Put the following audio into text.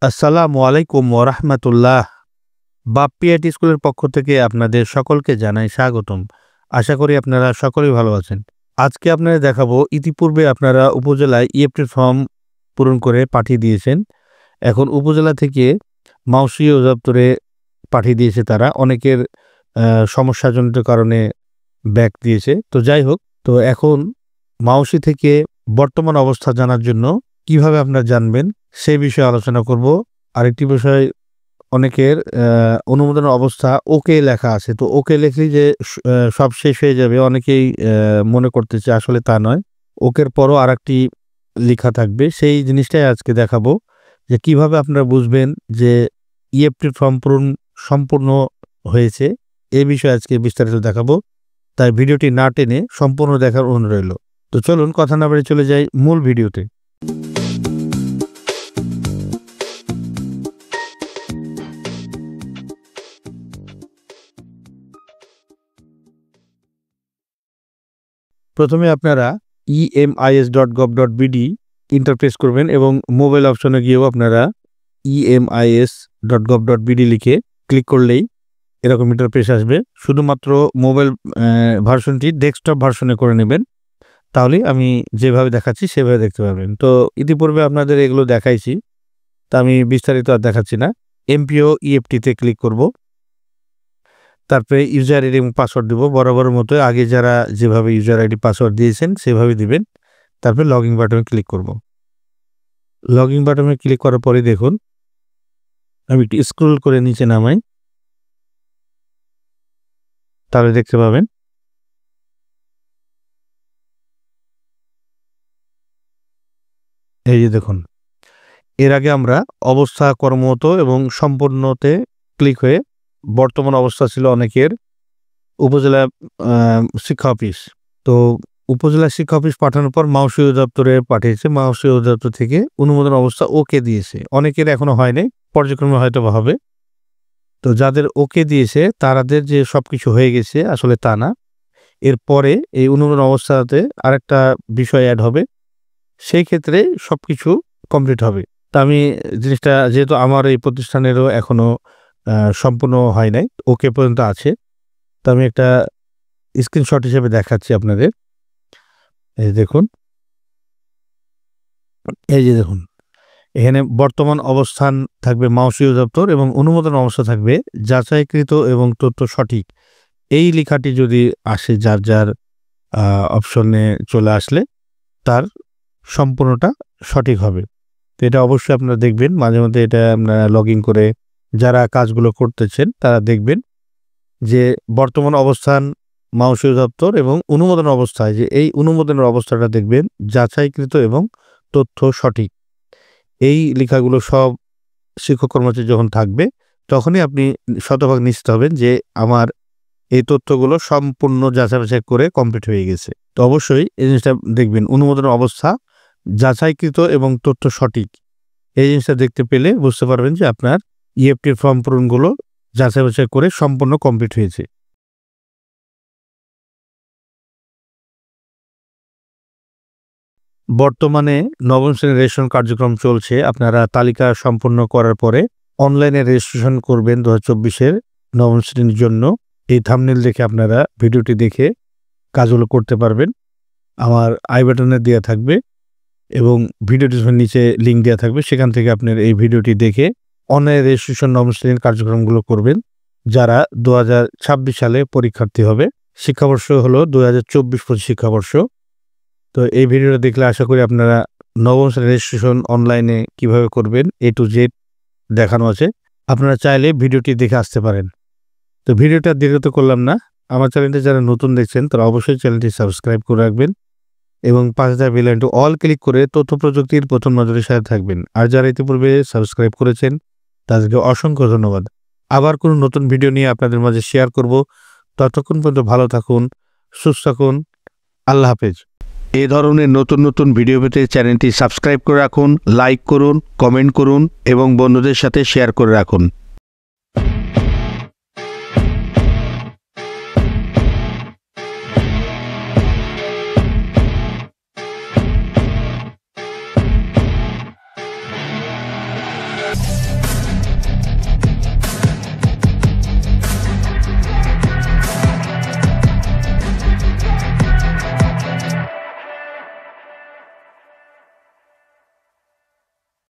আসসালামু আলাইকুম ওয়া রাহমাতুল্লাহ। বাপ্পিয়াটি স্কুলের পক্ষ থেকে আপনাদের সকলকে জানাই স্বাগতম। আশা করি আপনারা সকলেই ভালো আছেন। আজকে আপনাদের দেখাবো, ইতিপূর্বে আপনারা উপজেলায় ইএফটি ফর্ম পূরণ করে পাঠিয়ে দিয়েছেন। এখন উপজেলা থেকে মাউসি অধিদপ্তরে পাঠিয়ে দিয়েছে তারা। অনেকের সমস্যাজনিত কারণে ব্যাক দিয়েছে। তো যাই হোক, তো এখন মাউসি থেকে বর্তমান অবস্থা জানার জন্য কিভাবে আপনারা জানবেন সেই বিষয়ে আলোচনা করব। আরেকটি বিষয়, অনেকের অনুমোদনের অবস্থা ওকে লেখা আছে। তো ওকে লেখলেই যে সব শেষ হয়ে যাবে, অনেকেই মনে করতেছে, আসলে তা নয়। ওকের পরও আরেকটি লেখা থাকবে। সেই জিনিসটাই আজকে দেখাবো, যে কিভাবে আপনারা বুঝবেন যে ইএফটি ফর্ম পূরণ সম্পূর্ণ হয়েছে। এই বিষয়ে আজকে বিস্তারিত দেখাবো। তাই ভিডিওটি না টেনে সম্পূর্ণ দেখার অনুরোধ রইল। তো চলুন কথা না বাড়িয়ে চলে যাই মূল ভিডিওতে। প্রথমে আপনারা emis.gov.bd ইন্টারফেস করবেন এবং মোবাইল অপশনে গিয়েও আপনারা emis.gov.bd লিখে ক্লিক করলেই এরকম ইন্টারফেস আসবে। শুধুমাত্র মোবাইল ভার্সনটি ডেস্কটপ ভার্সনে করে নেবেন, তাহলে আমি যেভাবে দেখাচ্ছি সেভাবে দেখতে পারবেন। তো ইতিপূর্বে আপনাদের এগুলো দেখাইছি, তা আমি বিস্তারিত আর দেখাচ্ছি না। এমপিও ইএফটিতে ক্লিক করব, তারপরে ইউজার আইডি এবং পাসওয়ার্ড দেবো বরাবর মতো। আগে যারা যেভাবে ইউজার আইডি পাসওয়ার্ড দিয়েছেন সেভাবে দিবেন। তারপরে লগইন বাটনে ক্লিক করব। লগইন বাটনে ক্লিক করার পরে দেখুন, আমি একটু স্ক্রল করে নিচে নামাই, তাহলে দেখতে পাবেন এই যে দেখুন, এর আগে আমরা অবস্থা কর্মরত এবং সম্পূর্ণতে ক্লিক হয়ে বর্তমান অবস্থা ছিল অনেকের উপজেলা শিক্ষা অফিস। তো উপজেলা শিক্ষা অফিস পাঠানোর পর মাউসি অধিদপ্তরে পাঠিয়েছে। মাউসি অধিদপ্তর থেকে অনুমোদন অবস্থা ওকে দিয়েছে। অনেকের এখনো হয়নি, পর্যায়ক্রমে হয়তো হবে। তো যাদের ওকে দিয়েছে তাদের যে সবকিছু হয়ে গেছে, আসলে তা না। এরপরে এই অনুমোদন অবস্থাতে আরেকটা বিষয় অ্যাড হবে, সেই ক্ষেত্রে সবকিছু কমপ্লিট হবে। তা আমি জিনিসটা, যেহেতু আমার এই প্রতিষ্ঠানেরও এখনো সম্পূর্ণ হয় নাই, ওকে পর্যন্ত আছে, তো আমি একটা স্ক্রিনশট হিসেবে দেখাচ্ছি আপনাদের। এই দেখুন, এই যে দেখুন, এখানে বর্তমান অবস্থান থাকবে মাউসি অধিদপ্তর এবং অনুমোদন অবস্থা থাকবে যাচাইকৃত এবং তথ্য সঠিক। এই লেখাটি যদি আসে যার যার অপশনে চলে আসলে তার সম্পূর্ণটা সঠিক হবে। তো এটা অবশ্যই আপনারা দেখবেন, মাঝে মধ্যে এটা আপনারা লগ ইন করে যারা কাজগুলো করতেছেন তারা দেখবেন যে বর্তমান অবস্থান মাউসি অধিদপ্তর এবং অনুমোদন অবস্থায়, যে এই অনুমোদনের অবস্থাটা দেখবেন যাচাইকৃত এবং তথ্য সঠিক। এই লেখাগুলো সব শিক্ষক কর্মচারী যখন থাকবে, তখনই আপনি শতভাগ নিশ্চিত হবেন যে আমার এই তথ্যগুলো সম্পূর্ণ যাচাই করে কমপ্লিট হয়ে গেছে। তো অবশ্যই এই জিনিসটা দেখবেন, অনুমোদনের অবস্থা যাচাইকৃত এবং তথ্য সঠিক। এই জিনিসটা দেখতে পেলে বুঝতে পারবেন যে আপনার ইএফটির ফর্ম পূরণগুলো যাচাই করে সম্পূর্ণ কমপ্লিট হয়েছে। বর্তমানে নবম শ্রেণীর রেজিস্ট্রেশন কার্যক্রম চলছে। আপনারা তালিকা সম্পন্ন করার পরে অনলাইনে রেজিস্ট্রেশন করবেন 2024-এর নবম শ্রেণীর জন্য। এই থাম্বনেল দেখে আপনারা ভিডিওটি দেখে কাজগুলো করতে পারবেন। আমার আই বাটনে দেওয়া থাকবে এবং ভিডিওটির নিচে লিঙ্ক দেওয়া থাকবে, সেখান থেকে আপনার এই ভিডিওটি দেখে অনলাইনে রেজিস্ট্রেশন নবম শ্রেণীর কার্যক্রমগুলো করবেন। যারা 2026 সালে পরীক্ষার্থী হবে, শিক্ষাবর্ষ হলো 2024-25 শিক্ষাবর্ষ। তো এই ভিডিওটা দেখলে আশা করি আপনারা নবম শ্রেণীর রেজিস্ট্রেশন অনলাইনে কিভাবে করবেন A to Z দেখানো আছে। আপনারা চাইলে ভিডিওটি দেখে আসতে পারেন। তো ভিডিওটা দীর্ঘত করলাম না। আমার চ্যানেলটি যারা নতুন দেখছেন তারা অবশ্যই চ্যানেলটি সাবস্ক্রাইব করে রাখবেন এবং পাশে থাকা বেল আইকনটি অল ক্লিক করে তথ্য প্রযুক্তির প্রথম নজরের সাথে থাকবেন। আর যারা ইতিপূর্বে সাবস্ক্রাইব করেছেন তাদেরকে অসংখ্য ধন্যবাদ। আবার কোনো নতুন ভিডিও নিয়ে আপনাদের মাঝে শেয়ার করব। ততক্ষণ পর্যন্ত ভালো থাকুন, সুস্থ থাকুন। আল্লাহ হাফেজ। এই ধরনের নতুন নতুন ভিডিও পেতে চ্যানেলটি সাবস্ক্রাইব করে রাখুন, লাইক করুন, কমেন্ট করুন এবং বন্ধুদের সাথে শেয়ার করে রাখুন।